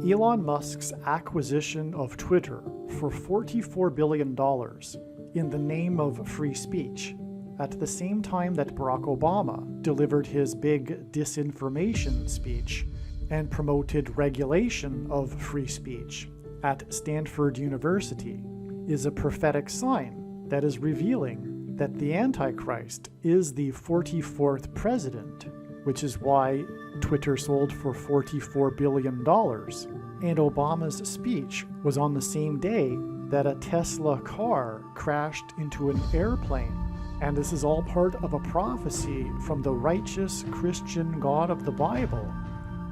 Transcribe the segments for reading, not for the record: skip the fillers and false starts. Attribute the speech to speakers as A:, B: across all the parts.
A: Elon Musk's acquisition of Twitter for $44 billion in the name of free speech, at the same time that Barack Obama delivered his big disinformation speech and promoted regulation of free speech at Stanford University, is a prophetic sign that is revealing that the Antichrist is the 44th president, which is why Twitter sold for $44 billion, and Obama's speech was on the same day that a Tesla car crashed into an airplane. And this is all part of a prophecy from the righteous Christian God of the Bible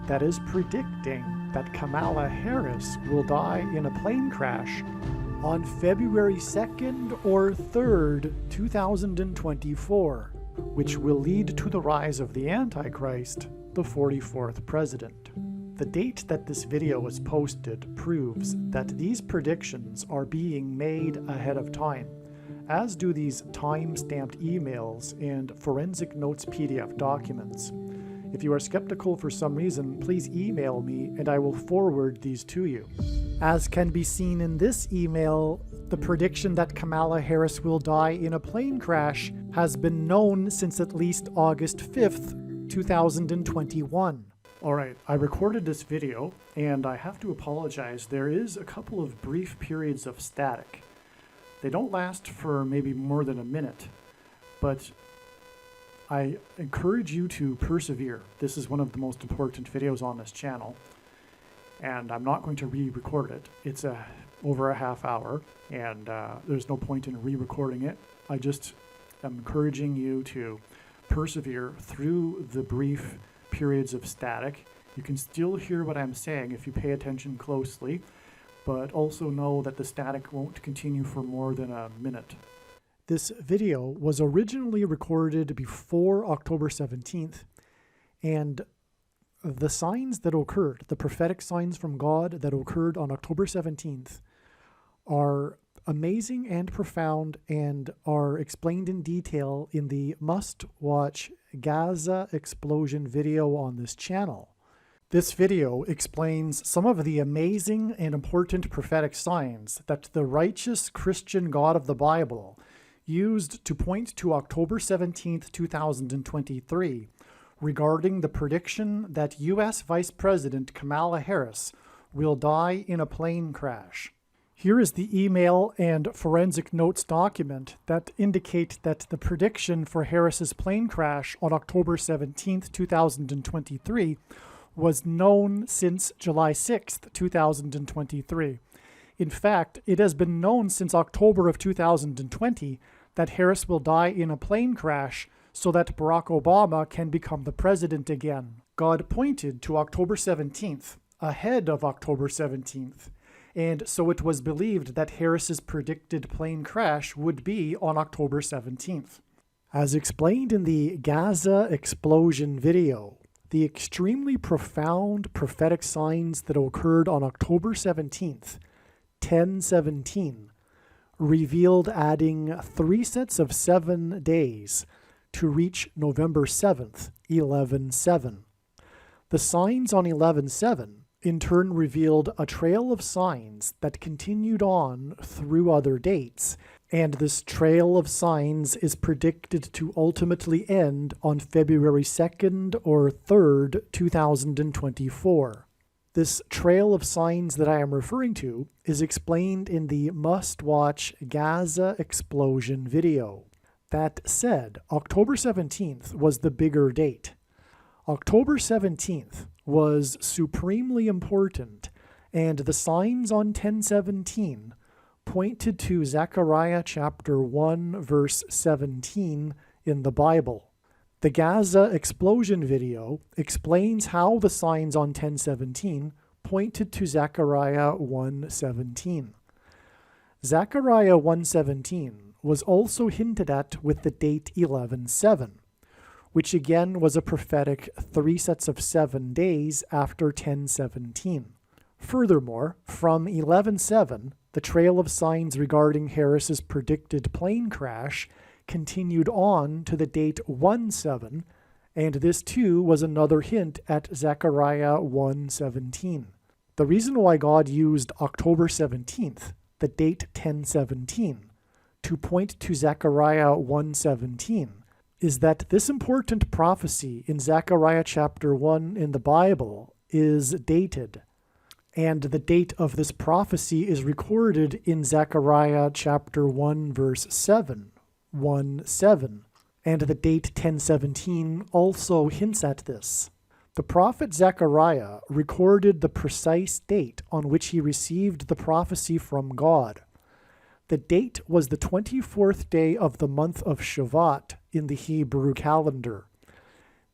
A: that is predicting that Kamala Harris will die in a plane crash on February 2nd or 3rd, 2024, which will lead to the rise of the Antichrist, the 44th president. The date that this video was posted proves that these predictions are being made ahead of time, as do these time-stamped emails and forensic notes PDF documents. If you are skeptical for some reason, please email me and I will forward these to you. As can be seen in this email, the prediction that Kamala Harris will die in a plane crash has been known since at least August 5th, 2021. Alright, I recorded this video and I have to apologize. There is a couple of brief periods of static. They don't last for maybe more than a minute, but I encourage you to persevere. This is one of the most important videos on this channel, and I'm not going to re-record it. It's over a half hour, and there's no point in re-recording it. I just am encouraging you to persevere through the brief periods of static. You can still hear what I'm saying if you pay attention closely, but also know that the static won't continue for more than a minute. This video was originally recorded before October 17th, and the signs that occurred, the prophetic signs from God that occurred on October 17th, are amazing and profound and are explained in detail in the must-watch Gaza explosion video on this channel. This video explains some of the amazing and important prophetic signs that the righteous Christian God of the Bible used to point to October 17th, 2023, regarding the prediction that U.S. Vice President Kamala Harris will die in a plane crash. Here is the email and forensic notes document that indicate that the prediction for Harris's plane crash on October 17th, 2023 was known since July 6th, 2023. In fact, it has been known since October of 2020 that Harris will die in a plane crash so that Barack Obama can become the president again. God pointed to October 17th, ahead of October 17th, and so it was believed that Harris's predicted plane crash would be on October 17th. As explained in the Gaza explosion video, the extremely profound prophetic signs that occurred on October 17th, 10/17, revealed adding 3 sets of 7 days to reach November 7th, 11/7. The signs on 11/7 in turn revealed a trail of signs that continued on through other dates, and this trail of signs is predicted to ultimately end on February 2nd or 3rd, 2024. This trail of signs that I am referring to is explained in the must-watch Gaza explosion video. That said, October 17th was the bigger date. October 17th was supremely important, and the signs on 10/17 pointed to Zechariah chapter 1 verse 17 in the Bible. The Gaza explosion video explains how the signs on 10/17 pointed to Zechariah 1:17. Zechariah 1:17 was also hinted at with the date 11/7, which again was a prophetic 3 sets of 7 days after 10/17. Furthermore, from 11/7, the trail of signs regarding Harris's predicted plane crash continued on to the date 1/7, and this too was another hint at Zechariah 1:17. The reason why God used October 17th, the date 1017, to point to Zechariah 1:17 is that this important prophecy in Zechariah chapter 1 in the Bible is dated. And the date of this prophecy is recorded in Zechariah chapter 1 verse 7, 1:7. And the date 1017 also hints at this. The prophet Zechariah recorded the precise date on which he received the prophecy from God. The date was the 24th day of the month of Shavat in the Hebrew calendar.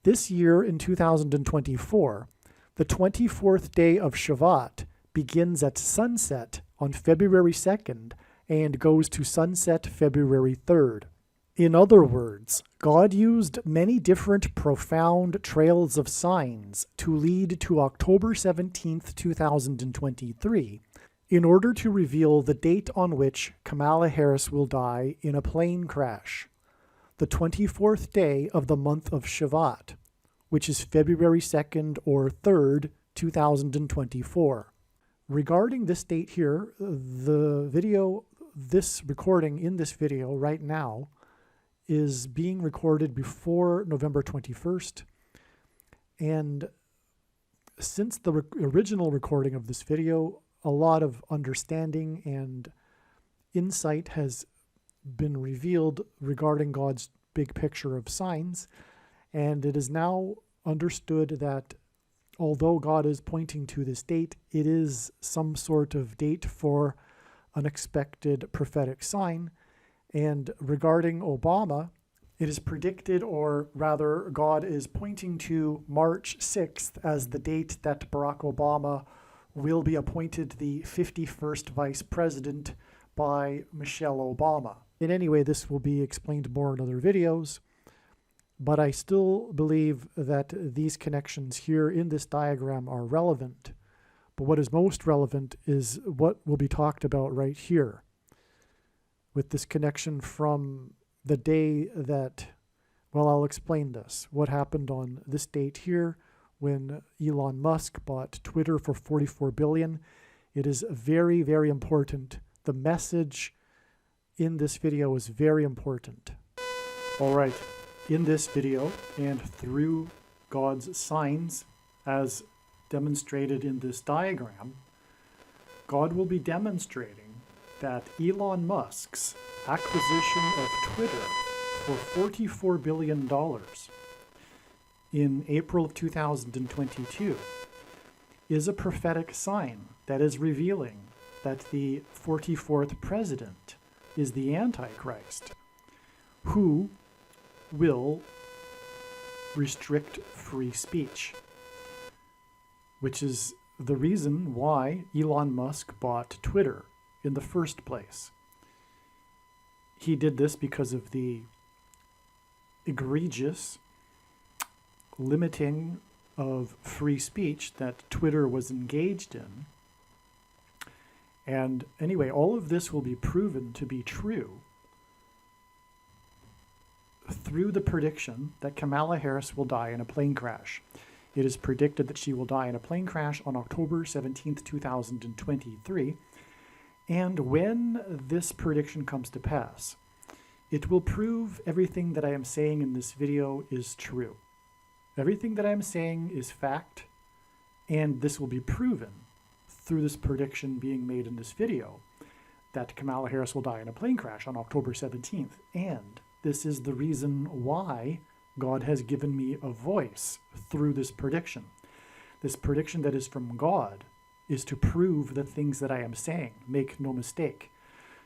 A: This year in 2024, the 24th day of Shavat begins at sunset on February 2nd and goes to sunset February 3rd. In other words, God used many different profound trails of signs to lead to October 17th, 2023, in order to reveal the date on which Kamala Harris will die in a plane crash, the 24th day of the month of Shavat, which is February 2nd or 3rd, 2024. Regarding this date here, this recording in this video right now is being recorded before November 21st. And since the original recording of this video, a lot of understanding and insight has been revealed regarding God's big picture of signs. And it is now understood that although God is pointing to this date, it is some sort of date for unexpected prophetic sign. And regarding Obama, it is predicted, or rather God is pointing to March 6th as the date that Barack Obama will be appointed the 51st vice president by Michelle Obama. In any way, this will be explained more in other videos, but I still believe that these connections here in this diagram are relevant. But what is most relevant is what will be talked about right here, with this connection from the day that, well, I'll explain this. What happened on this date here when Elon Musk bought Twitter for $44 billion. It is very, very important. The message in this video is very important. All right, in this video and through God's signs as demonstrated in this diagram, God will be demonstrating that Elon Musk's acquisition of Twitter for $44 billion in April of 2022 is a prophetic sign that is revealing that the 44th president is the Antichrist, who will restrict free speech, which is the reason why Elon Musk bought Twitter in the first place. He did this because of the egregious limiting of free speech that Twitter was engaged in. And anyway, all of this will be proven to be true through the prediction that Kamala Harris will die in a plane crash. It is predicted that she will die in a plane crash on October 17th, 2023. And when this prediction comes to pass, it will prove everything that I am saying in this video is true. Everything that I am saying is fact, and this will be proven through this prediction being made in this video that Kamala Harris will die in a plane crash on October 17th. And this is the reason why God has given me a voice through this prediction. This prediction that is from God is to prove the things that I am saying. Make no mistake.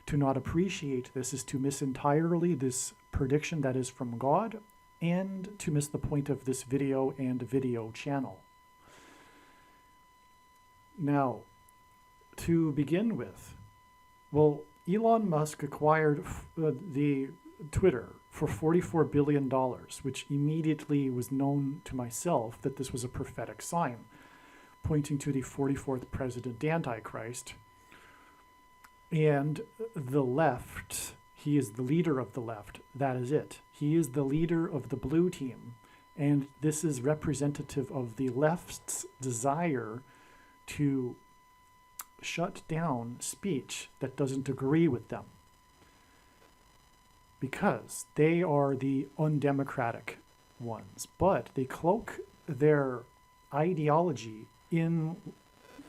A: To not appreciate this is to miss entirely this prediction that is from God, and to miss the point of this video and video channel. Now, to begin with, well, Elon Musk acquired the Twitter for $44 billion, which immediately was known to myself that this was a prophetic sign, pointing to the 44th president Antichrist. And the left, he is the leader of the left. That is it. He is the leader of the blue team. And this is representative of the left's desire to shut down speech that doesn't agree with them, because they are the undemocratic ones, but they cloak their ideology in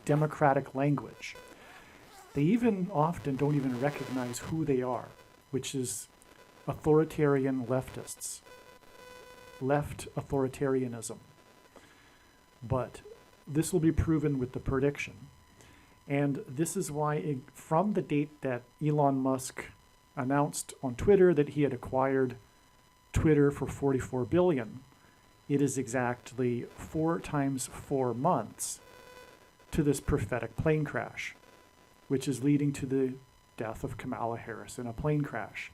A: democratic language. They even often don't even recognize who they are, which is authoritarian leftists, left authoritarianism. But this will be proven with the prediction. And this is why, from the date that Elon Musk announced on Twitter that he had acquired Twitter for $44 billion, it is exactly 4 times 4 months to this prophetic plane crash, which is leading to the death of Kamala Harris in a plane crash.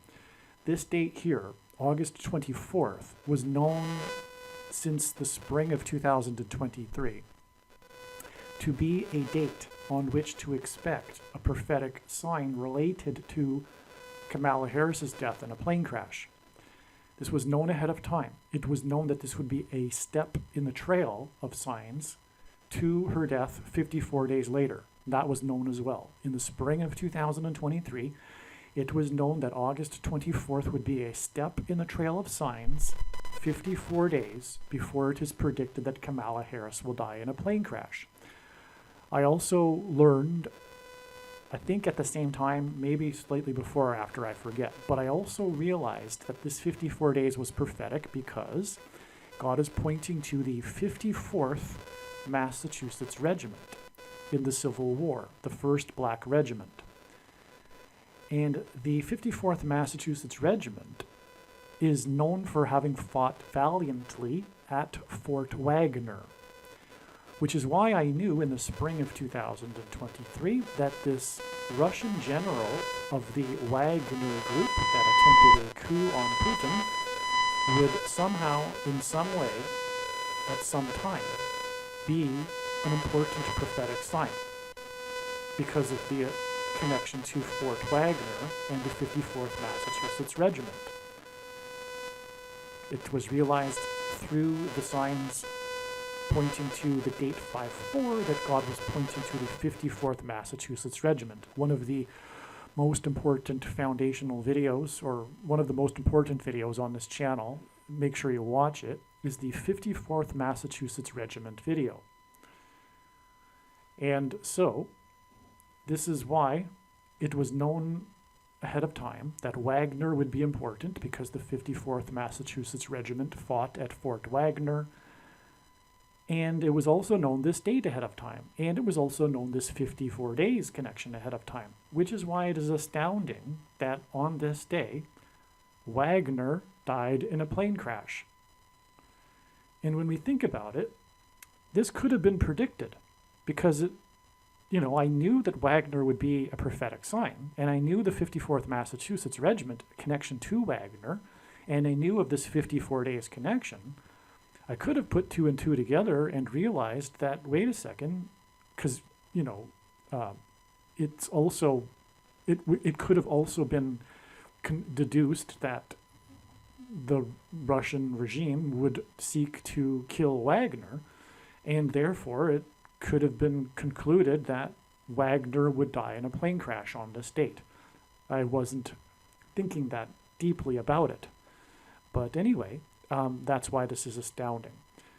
A: This date here, August 24th, was known since the spring of 2023 to be a date on which to expect a prophetic sign related to Kamala Harris's death in a plane crash. This was known ahead of time. It was known that this would be a step in the trail of signs to her death 54 days later. That was known as well. In the spring of 2023, it was known that August 24th would be a step in the trail of signs 54 days before it is predicted that Kamala Harris will die in a plane crash. I also learned, I think at the same time, maybe slightly before or after, I forget, but I also realized that this 54 days was prophetic because God is pointing to the 54th Massachusetts Regiment in the Civil War, the first black regiment. And the 54th Massachusetts Regiment is known for having fought valiantly at Fort Wagner, which is why I knew in the spring of 2023 that this Russian general of the Wagner group that attempted a coup on Putin would somehow, in some way, at some time, be an important prophetic sign because of the connection to Fort Wagner and the 54th Massachusetts Regiment. It was realized through the signs pointing to the date 5/4 that God was pointing to the 54th Massachusetts Regiment. One of the most important foundational videos, or one of the most important videos on this channel, make sure you watch it, is the 54th Massachusetts Regiment video. And so, this is why it was known ahead of time that Wagner would be important, because the 54th Massachusetts Regiment fought at Fort Wagner. And it was also known this date ahead of time. And it was also known this 54 days connection ahead of time, which is why it is astounding that on this day, Wagner died in a plane crash. And when we think about it, this could have been predicted because I knew that Wagner would be a prophetic sign, and I knew the 54th Massachusetts Regiment connection to Wagner, and I knew of this 54 days connection. I could have put 2 and 2 together and realized that, wait a second, because, it's also, it could have also been deduced that the Russian regime would seek to kill Wagner, and therefore it could have been concluded that Wagner would die in a plane crash on this date. I wasn't thinking that deeply about it. But anyway, that's why this is astounding.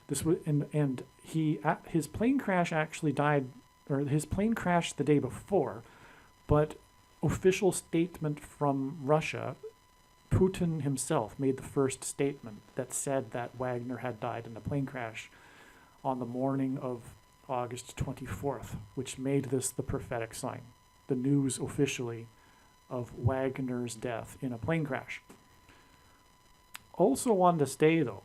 A: This was, and his plane crash actually died, or his plane crashed the day before, but official statement from Russia, Putin himself made the first statement that said that Wagner had died in a plane crash on the morning of August 24th, which made this the prophetic sign, the news officially of Wagner's death in a plane crash. Also on this day, though,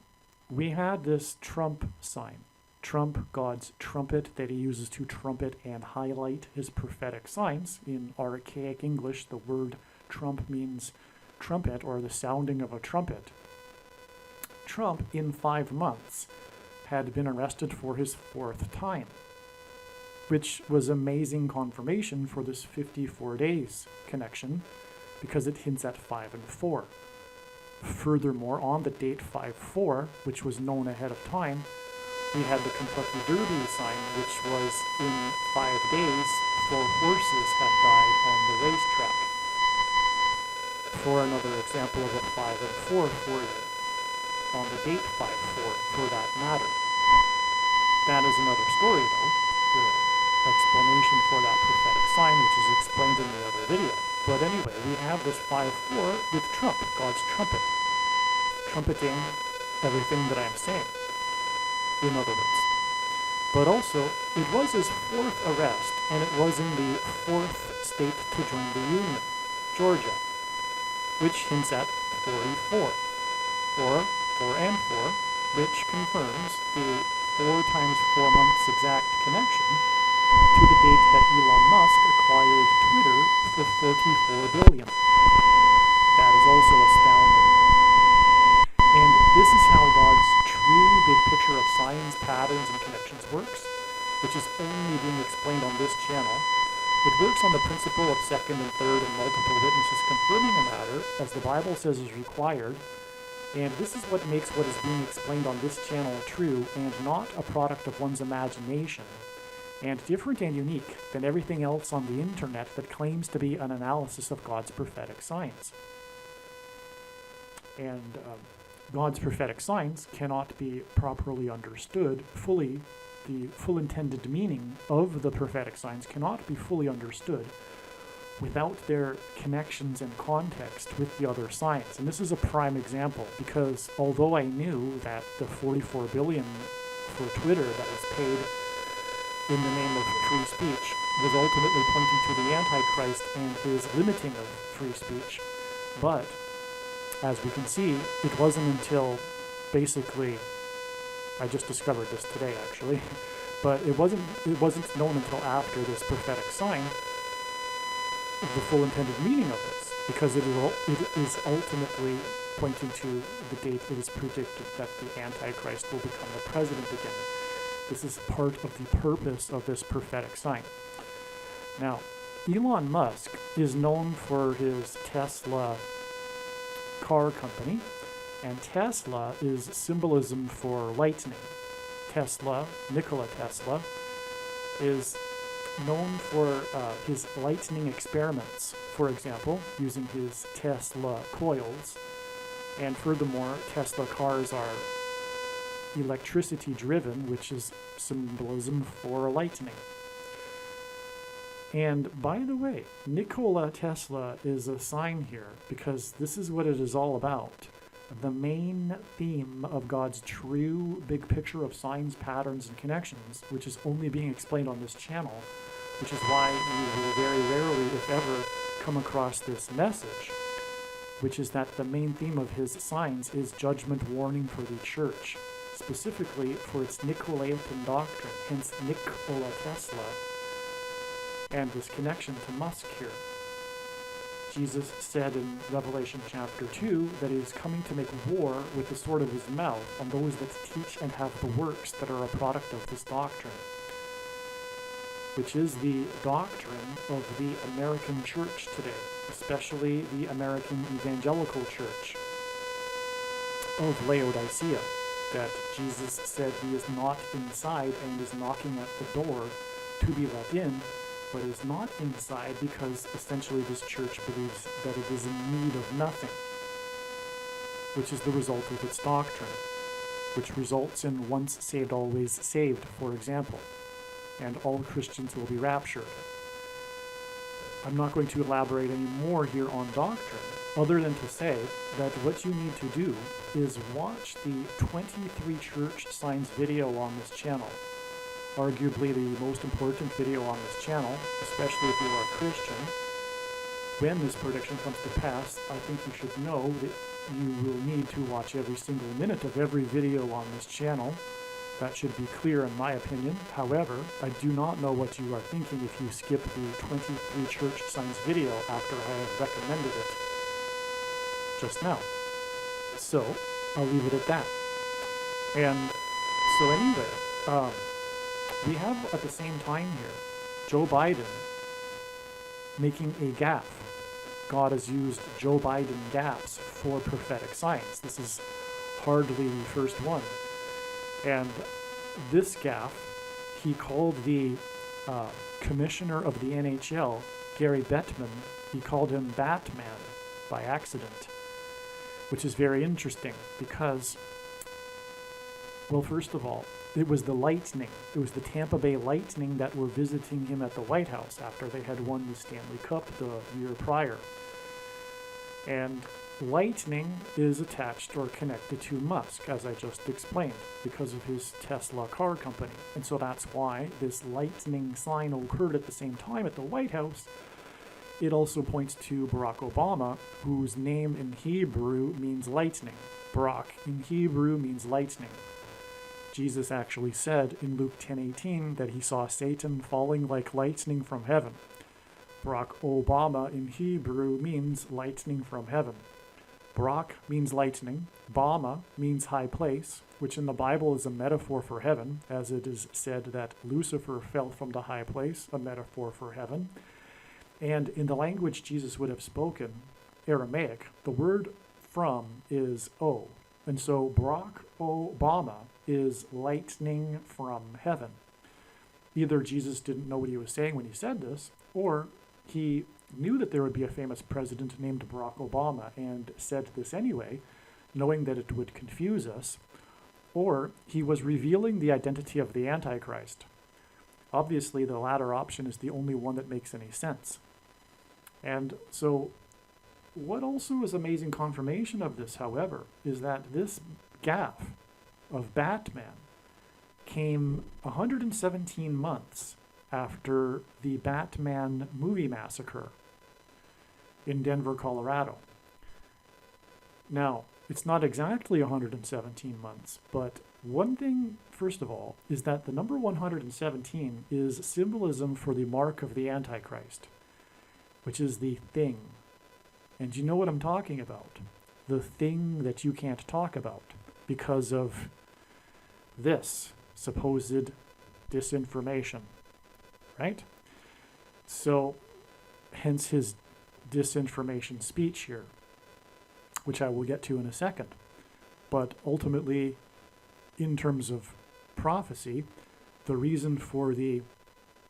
A: we had this Trump sign. Trump, God's trumpet that he uses to trumpet and highlight his prophetic signs. In archaic English, the word trump means trumpet, or the sounding of a trumpet. Trump, in 5 months, had been arrested for his 4th time, which was amazing confirmation for this 54 days connection, because it hints at 5 and 4. Furthermore, on the date 5/4, which was known ahead of time, we had the Kentucky Derby sign, which was in 5 days 4 horses had died on the racetrack. For another example of a 5 and 4 for you, on the date 5-4 for that matter. That is another story though, the explanation for that prophetic sign, which is explained in the other video. But anyway, we have this 5-4 with trump, God's trumpet, trumpeting everything that I'm saying, in other words. But also, it was his 4th arrest, and it was in the 4th state to join the Union, Georgia, which hints at 44, or 4 and 4, which confirms the 4 times 4 months exact connection to the date that Elon Musk acquired Twitter for $44 billion. That is also astounding. And this is how God's true big picture of signs, patterns, and connections works, which is only being explained on this channel. It works on the principle of second and third and multiple witnesses confirming a matter, as the Bible says is required, and this is what makes what is being explained on this channel true and not a product of one's imagination, and different and unique than everything else on the internet that claims to be an analysis of God's prophetic signs. And God's prophetic signs cannot be properly understood fully. The full intended meaning of the prophetic signs cannot be fully understood without their connections and context with the other signs. And this is a prime example, because although I knew that the $44 billion for Twitter that was paid in the name of free speech was ultimately pointing to the Antichrist and his limiting of free speech, but as we can see, it wasn't until basically, I just discovered this today actually, but it wasn't known until after this prophetic sign the full intended meaning of this, because it is ultimately pointing to the date it is predicted that the Antichrist will become the president again. This is part of the purpose of this prophetic sign. Now, Elon Musk is known for his Tesla car company, and Tesla is symbolism for lightning. Tesla, Nikola Tesla, is known for his lightning experiments, for example, using his Tesla coils. And furthermore, Tesla cars are electricity driven, which is symbolism for lightning. And by the way, Nikola Tesla is a sign here, because this is what it is all about. The main theme of God's true big picture of signs, patterns, and connections, which is only being explained on this channel, which is why you will very rarely, if ever, come across this message, which is that the main theme of his signs is judgment warning for the church, specifically for its Nicolaitan doctrine, hence Nikola Tesla, and this connection to Musk here. Jesus said in Revelation chapter 2 that he is coming to make war with the sword of his mouth on those that teach and have the works that are a product of this doctrine, which is the doctrine of the American church today, especially the American evangelical church of Laodicea, that Jesus said he is not inside and is knocking at the door to be let in, but is not inside because essentially this church believes that it is in need of nothing, which is the result of its doctrine, which results in once saved, always saved, for example, and all Christians will be raptured. I'm not going to elaborate any more here on doctrine, other than to say that what you need to do is watch the 23 church signs video on this channel. Arguably the most important video on this channel, especially if you are a Christian. When this prediction comes to pass, I think you should know that you will need to watch every single minute of every video on this channel. That should be clear in my opinion. However, I do not know what you are thinking if you skip the 23 church signs video after I have recommended it just now. So, I'll leave it at that. And so anyway, we have at the same time here Joe Biden making a gaffe. God has used Joe Biden gaffes for prophetic signs. This is hardly the first one. And this gaffe, he called the commissioner of the NHL, Gary Bettman, he called him Batman by accident, which is very interesting because, well, first of all, it was the Lightning. It was the Tampa Bay Lightning that were visiting him at the White House after they had won the Stanley Cup the year prior. And Lightning is attached or connected to Musk, as I just explained, because of his Tesla car company. And so that's why this lightning sign occurred at the same time at the White House. It also points to Barack Obama, whose name in Hebrew means lightning. Barak in Hebrew means lightning. Jesus actually said in Luke 10:18 that he saw Satan falling like lightning from heaven. Barack Obama in Hebrew means lightning from heaven. Barak means lightning. Bama means high place, which in the Bible is a metaphor for heaven, as it is said that Lucifer fell from the high place, a metaphor for heaven. And in the language Jesus would have spoken, Aramaic, the word from is O. And so Barack Obama is lightning from heaven. Either Jesus didn't know what he was saying when he said this, or he knew that there would be a famous president named Barack Obama and said this anyway, knowing that it would confuse us, or he was revealing the identity of the Antichrist. Obviously, the latter option is the only one that makes any sense. And so what also is amazing confirmation of this, however, is that this gaffe of Batman came 117 months after the Batman movie massacre in Denver, Colorado. Now, it's not exactly 117 months, but one thing, first of all, is that the number 117 is symbolism for the mark of the Antichrist, which is the thing. And you know what I'm talking about. The thing that you can't talk about because of this supposed disinformation, right? So, hence his disinformation speech here, which I will get to in a second. But ultimately, in terms of prophecy, the reason for the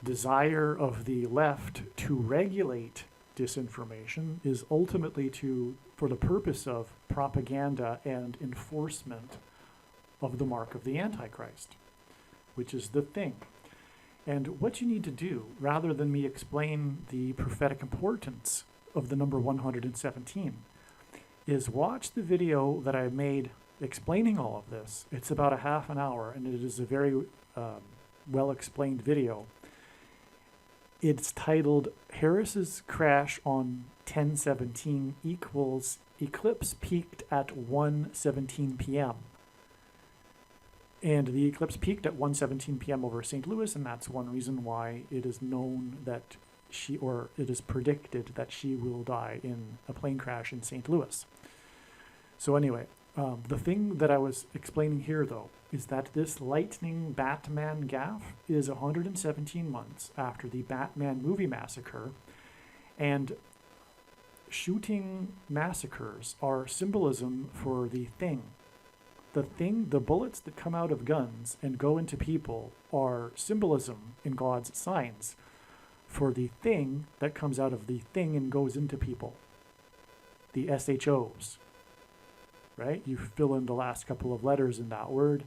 A: desire of the left to regulate disinformation is ultimately for the purpose of propaganda and enforcement of the mark of the Antichrist, which is the thing. And what you need to do, rather than me explain the prophetic importance of the number 117, is watch the video that I made explaining all of this. It's about a half an hour, and it is a very well-explained video. It's titled Harris's Crash on 10/17 equals Eclipse Peaked at 1:17 p.m. And the eclipse peaked at 1:17 p.m. over St. Louis, and that's one reason why it is known that it is predicted that she will die in a plane crash in St. Louis. So anyway, the thing that I was explaining here, though, is that this lightning Batman gaffe is 117 months after the Batman movie massacre, and shooting massacres are symbolism for the thing. The thing, the bullets that come out of guns and go into people are symbolism in God's signs for the thing that comes out of the thing and goes into people. The SHOs, right? You fill in the last couple of letters in that word,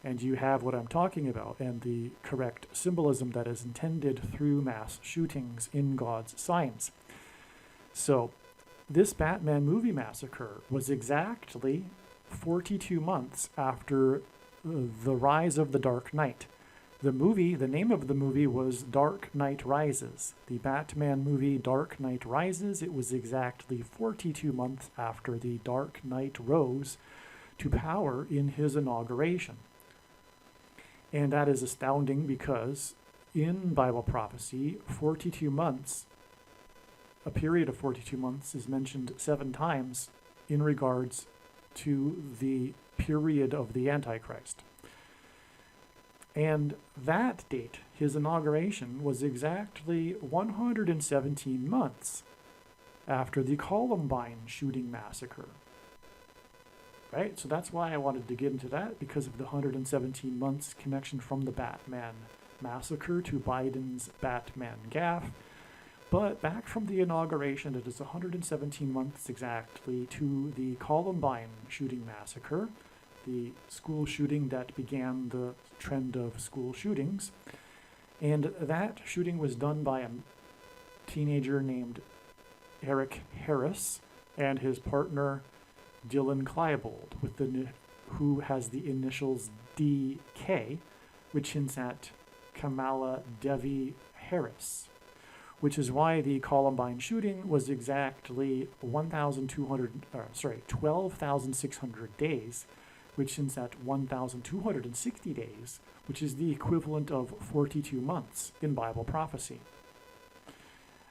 A: and you have what I'm talking about and the correct symbolism that is intended through mass shootings in God's signs. So this Batman movie massacre was exactly 42 months after the rise of the Dark Knight. The name of the movie was Dark Knight Rises. The Batman movie Dark Knight Rises, it was exactly 42 months after the Dark Knight rose to power in his inauguration. And that is astounding because in Bible prophecy, 42 months, a period of 42 months is mentioned 7 times in regards to the period of the Antichrist. And that date, his inauguration, was exactly 117 months after the Columbine shooting massacre. Right? So that's why I wanted to get into that, because of the 117 months connection from the Batman massacre to Biden's Batman gaffe. But back from the inauguration, it is 117 months exactly to the Columbine shooting massacre, the school shooting that began the trend of school shootings. And that shooting was done by a teenager named Eric Harris and his partner Dylan Klebold, who has the initials DK, which hints at Kamala Devi Harris, which is why the Columbine shooting was exactly 12,600 days, which hints at 1,260 days, which is the equivalent of 42 months in Bible prophecy.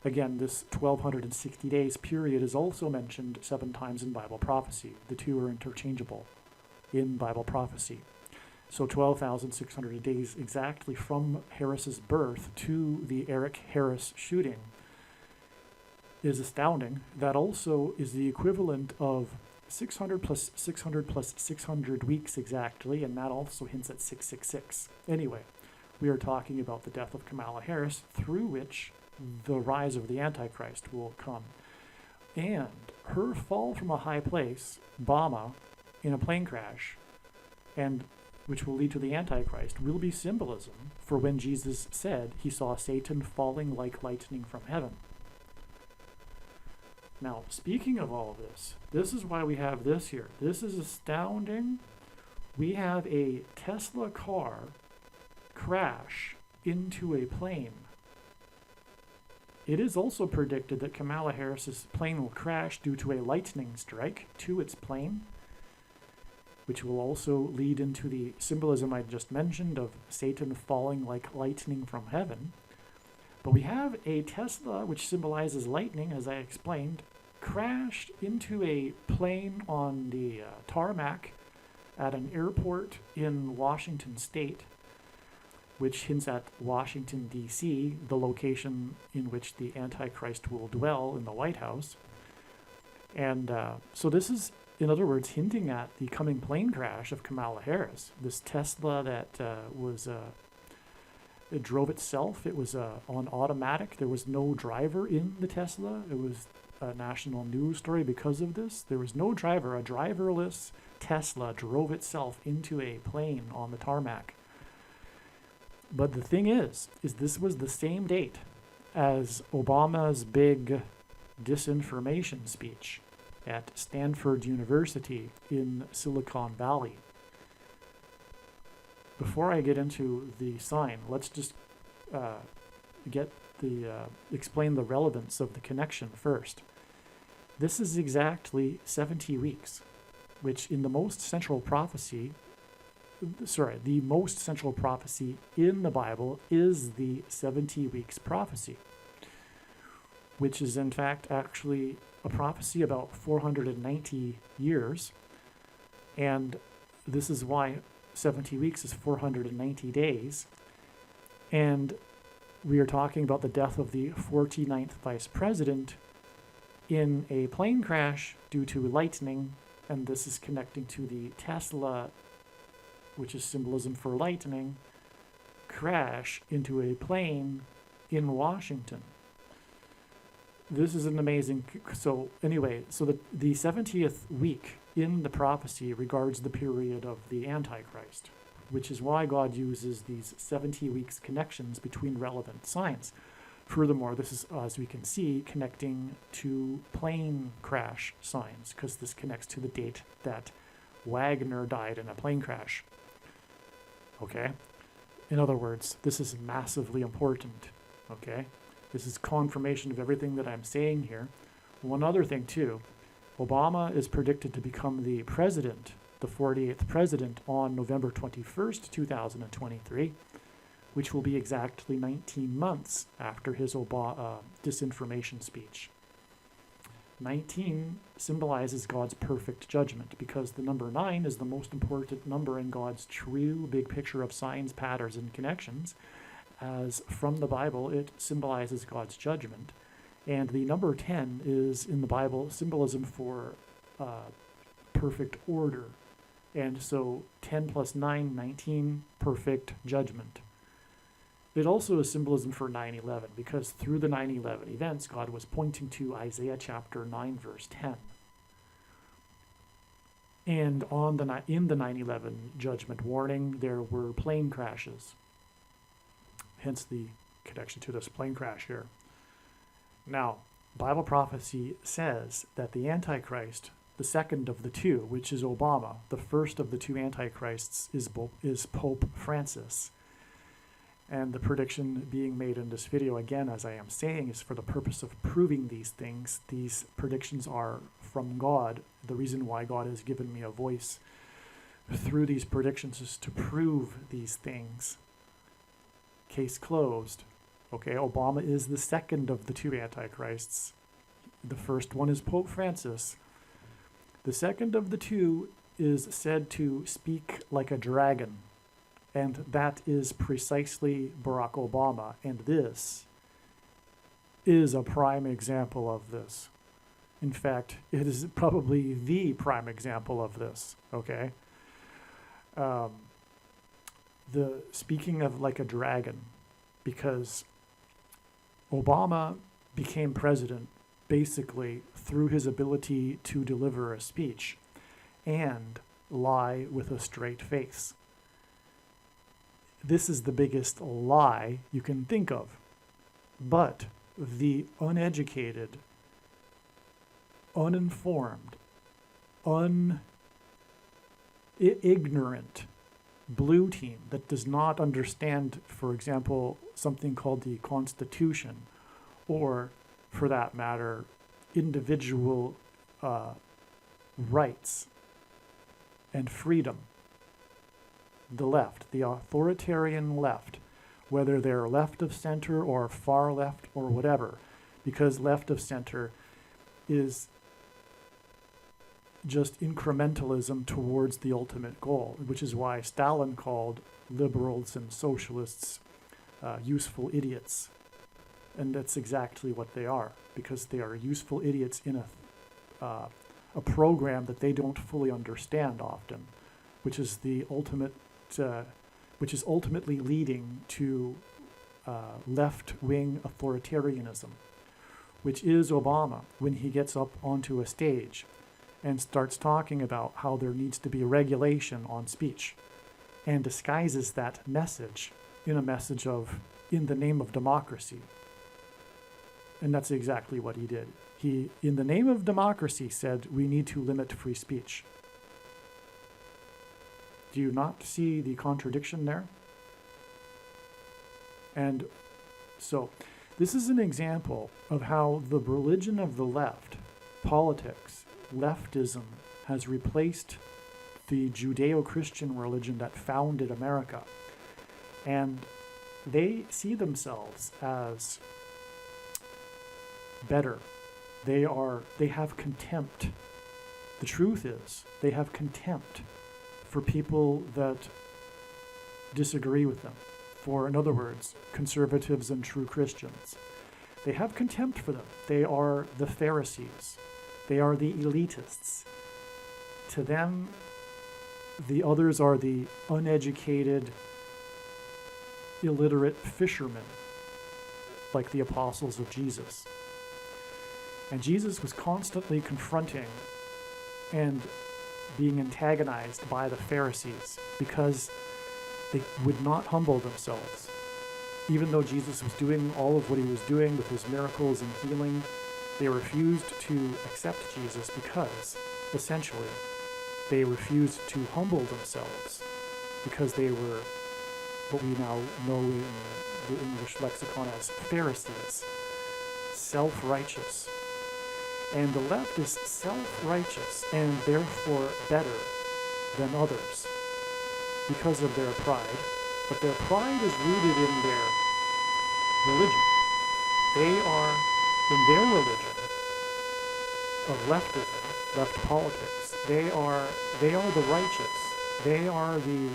A: Again, this 1,260 days period is also mentioned 7 times in Bible prophecy. The two are interchangeable in Bible prophecy. So 12,600 days exactly from Harris's birth to the Eric Harris shooting is astounding. That also is the equivalent of 600 plus 600 plus 600 weeks exactly, and that also hints at 666. Anyway, we are talking about the death of Kamala Harris, through which the rise of the Antichrist will come. And her fall from a high place, Obama, in a plane crash, and which will lead to the Antichrist, will be symbolism for when Jesus said he saw Satan falling like lightning from heaven. Now, speaking of all of this, this is why we have this here. This is astounding. We have a Tesla car crash into a plane. It is also predicted that Kamala Harris's plane will crash due to a lightning strike to its plane, which will also lead into the symbolism I just mentioned of Satan falling like lightning from heaven. But we have a Tesla, which symbolizes lightning, as I explained, crashed into a plane on the tarmac at an airport in Washington State, which hints at Washington, D.C., the location in which the Antichrist will dwell in the White House. And so this is, in other words, hinting at the coming plane crash of Kamala Harris. This Tesla that it drove itself. It was on automatic. There was no driver in the Tesla. It was a national news story because of this. There was no driver. A driverless Tesla drove itself into a plane on the tarmac. But the thing is this was the same date as Obama's big disinformation speech at Stanford University in Silicon Valley. Before I get into the sign, let's just explain the relevance of the connection first. This is exactly 70 weeks, which in the most central prophecy in the Bible is the 70 weeks prophecy, which is in fact actually a prophecy about 490 years. And this is why 70 weeks is 490 days. And we are talking about the death of the 49th vice president in a plane crash due to lightning. And this is connecting to the Tesla, which is symbolism for lightning, crash into a plane in Washington. This is an amazing. So anyway, so the 70th week in the prophecy regards the period of the Antichrist, which is why God uses these 70 weeks connections between relevant signs. Furthermore, this is, as we can see, connecting to plane crash signs, because this connects to the date that Wagner died in a plane crash. Okay? In other words, this is massively important. Okay? This is confirmation of everything that I'm saying here. One other thing, too. Obama is predicted to become the president, the 48th president, on November 21st, 2023, which will be exactly 19 months after his disinformation speech. 19 symbolizes God's perfect judgment, because the number 9 is the most important number in God's true big picture of signs, patterns, and connections, as from the Bible it symbolizes God's judgment. And the number 10 is, in the Bible, symbolism for perfect order. And so 10 plus 9, 19, perfect judgment. It also is symbolism for 9/11, because through the 9/11 events, God was pointing to Isaiah chapter 9, verse 10. And in the 9/11 judgment warning, there were plane crashes. Hence the connection to this plane crash here. Now, Bible prophecy says that the Antichrist, the second of the two, which is Obama, the first of the two Antichrists is Pope Francis. And the prediction being made in this video, again, as I am saying, is for the purpose of proving these things. These predictions are from God. The reason why God has given me a voice through these predictions is to prove these things. Case closed. Okay, Obama is the second of the two Antichrists. The first one is Pope Francis. The second of the two is said to speak like a dragon. And that is precisely Barack Obama. And this is a prime example of this. In fact, it is probably the prime example of this, okay? The speaking of like a dragon, because Obama became president basically through his ability to deliver a speech and lie with a straight face. This is the biggest lie you can think of. But the uneducated, uninformed, ignorant blue team that does not understand, for example, something called the Constitution, or, for that matter, individual rights and freedom. The left, the authoritarian left, whether they're left of center or far left or whatever, because left of center is just incrementalism towards the ultimate goal, which is why Stalin called liberals and socialists useful idiots. And that's exactly what they are, because they are useful idiots in a program that they don't fully understand often, which is the ultimate, which is ultimately leading to left-wing authoritarianism, which is Obama when he gets up onto a stage and starts talking about how there needs to be regulation on speech and disguises that message in a message of, in the name of democracy. And that's exactly what he did. He, in the name of democracy, said we need to limit free speech. Do you not see the contradiction there? And so, this is an example of how the religion of the left, politics, leftism, has replaced the Judeo-Christian religion that founded America. And they see themselves as better. They have contempt. The truth is, they have contempt for people that disagree with them. For, in other words, conservatives and true Christians. They have contempt for them. They are the Pharisees. They are the elitists. To them, the others are the uneducated, illiterate fishermen, like the apostles of Jesus. And Jesus was constantly confronting and being antagonized by the Pharisees because they would not humble themselves. Even though Jesus was doing all of what he was doing with his miracles and healing, they refused to accept Jesus because, essentially, they refused to humble themselves because they were what we now know in the English lexicon as Pharisees, self-righteous. And the left is self-righteous and therefore better than others because of their pride. But their pride is rooted in their religion. They are, in their religion of leftism, left politics, they are the righteous. They are the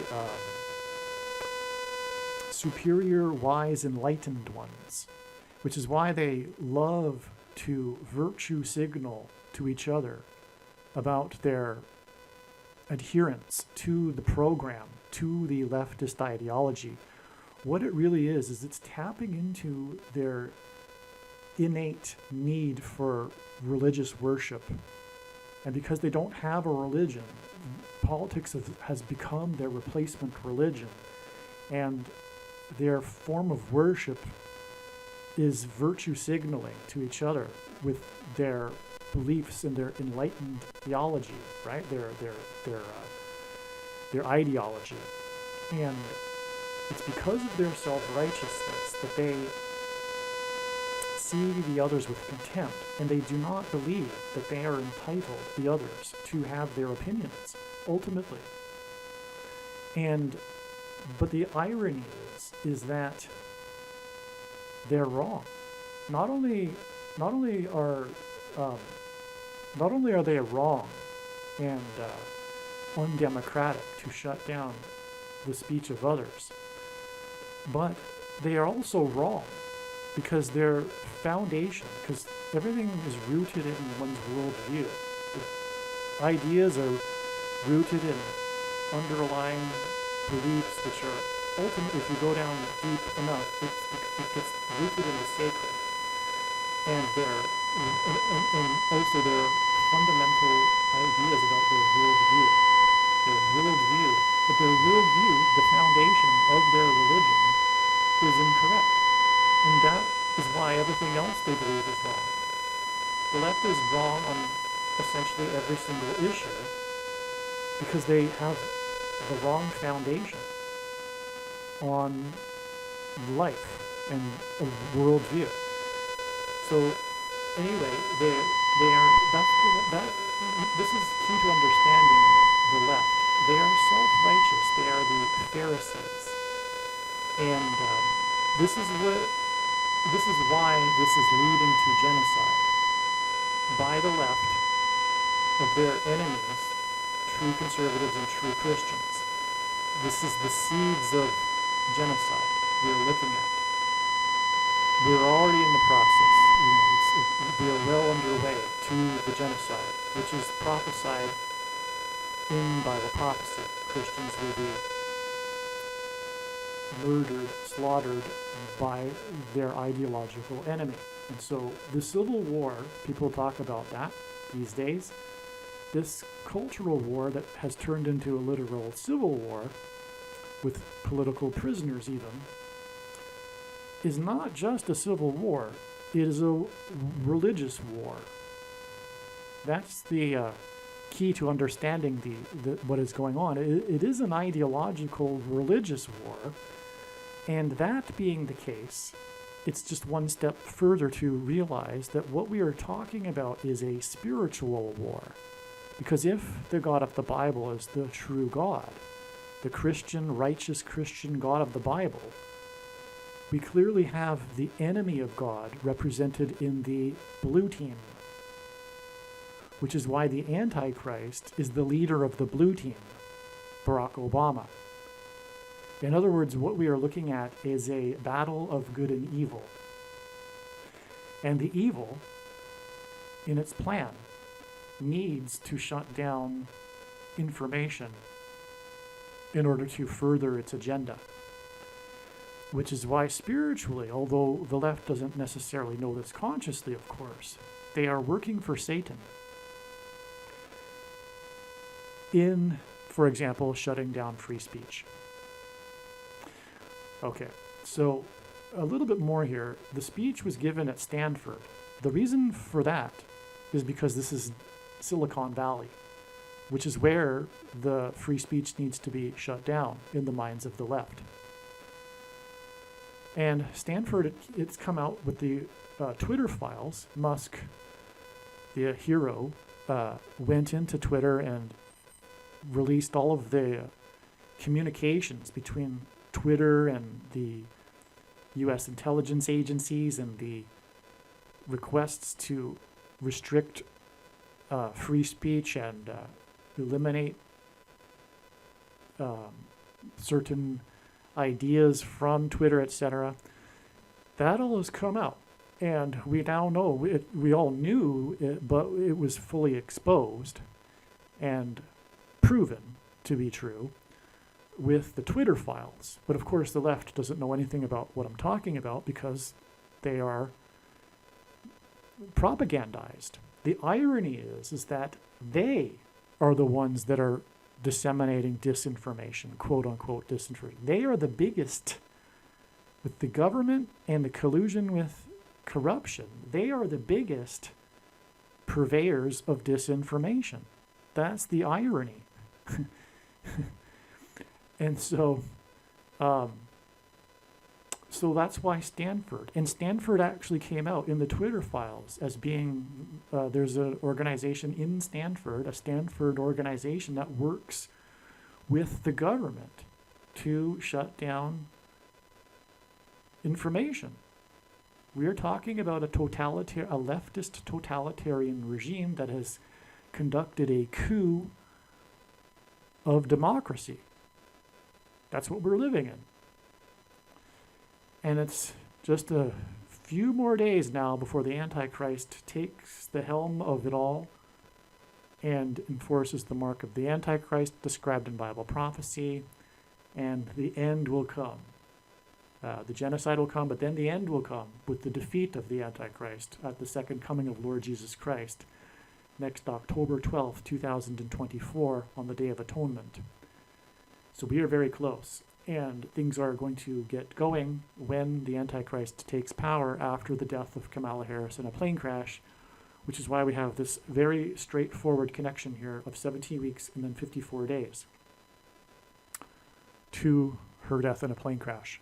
A: superior, wise, enlightened ones, which is why they love to virtue signal to each other about their adherence to the program, to the leftist ideology, what it really is it's tapping into their innate need for religious worship. And because they don't have a religion, politics has become their replacement religion. And their form of worship is virtue signaling to each other with their beliefs and their enlightened theology, right? Their ideology. And it's because of their self-righteousness that they see the others with contempt, and they do not believe that they are entitled, the others, to have their opinions, ultimately. But the irony is that they're wrong. Not only are they wrong and undemocratic to shut down the speech of others, but they are also wrong because their foundation, because everything is rooted in one's worldview. Ideas are rooted in underlying beliefs which are ultimately, if you go down deep enough, it gets rooted in the sacred. And also their fundamental ideas about their worldview. But their worldview, the foundation of their religion, is incorrect. And that is why everything else they believe is wrong. The left is wrong on essentially every single issue because they have the wrong foundation on life and a worldview. So anyway, this is key to understanding the left. They are self-righteous. They are the Pharisees, and this is why this is leading to genocide by the left of their enemies, true conservatives and true Christians. This is the seeds of genocide we're looking at. We're already in the process. We are well underway to the genocide, which is prophesied in Bible prophecy. Christians will be murdered, slaughtered by their ideological enemy. And so the Civil War, people talk about that these days. This cultural war that has turned into a literal civil war, with political prisoners even, is not just a civil war, it is a religious war. That's the key to understanding what is going on. It is an ideological religious war, and that being the case, it's just one step further to realize that what we are talking about is a spiritual war. Because if the God of the Bible is the true God, the Christian, righteous Christian God of the Bible, we clearly have the enemy of God represented in the blue team, which is why the Antichrist is the leader of the blue team, Barack Obama. In other words, what we are looking at is a battle of good and evil. And the evil, in its plan, needs to shut down information in order to further its agenda. Which is why spiritually, although the left doesn't necessarily know this consciously, of course, they are working for Satan in, for example, shutting down free speech. Okay, so a little bit more here. The speech was given at Stanford. The reason for that is because this is Silicon Valley, which is where the free speech needs to be shut down in the minds of the left. And Stanford, it's come out with the Twitter files. Musk, the hero, went into Twitter and released all of the communications between Twitter and the U.S. intelligence agencies and the requests to restrict free speech and eliminate certain ideas from Twitter, etc. That all has come out, and we now know we all knew it, but it was fully exposed and proven to be true with the Twitter files. But of course, the left doesn't know anything about what I'm talking about because they are propagandized. The irony is that they are the ones that are disseminating disinformation, quote unquote disinformation. They are the biggest, with the government and the collusion with corruption. They are the biggest purveyors of disinformation. That's the irony. And so that's why Stanford actually came out in the Twitter files as being, there's an organization in Stanford, a Stanford organization that works with the government to shut down information. We are talking about a leftist totalitarian regime that has conducted a coup of democracy. That's what we're living in. And it's just a few more days now before the Antichrist takes the helm of it all and enforces the mark of the Antichrist described in Bible prophecy, and the end will come. The genocide will come, but then the end will come with the defeat of the Antichrist at the second coming of Lord Jesus Christ, next October 12th, 2024, on the Day of Atonement. So we are very close, and things are going to get going when the Antichrist takes power after the death of Kamala Harris in a plane crash, which is why we have this very straightforward connection here of 17 weeks and then 54 days to her death in a plane crash.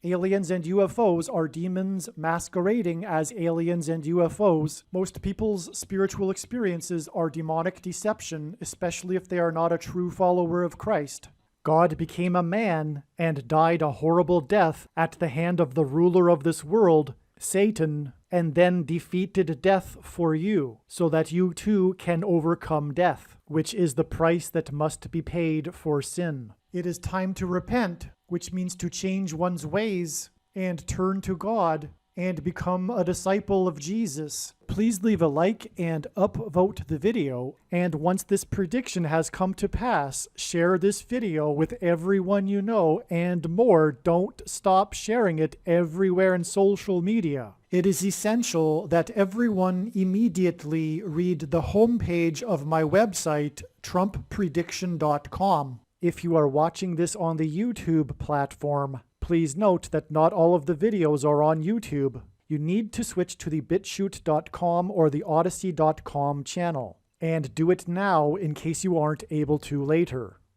A: Aliens and UFOs are demons masquerading as aliens and UFOs. Most people's spiritual experiences are demonic deception, especially if they are not a true follower of Christ. God became a man and died a horrible death at the hand of the ruler of this world, Satan, and then defeated death for you, so that you too can overcome death, which is the price that must be paid for sin. It is time to repent, which means to change one's ways and turn to God and become a disciple of Jesus. Please leave a like and upvote the video. And once this prediction has come to pass, share this video with everyone you know, and more. Don't stop sharing it everywhere in social media. It is essential that everyone immediately read the homepage of my website, TrumpPrediction.com. If you are watching this on the YouTube platform, please note that not all of the videos are on YouTube. You need to switch to the BitChute.com or the Odyssey.com channel. And do it now in case you aren't able to later.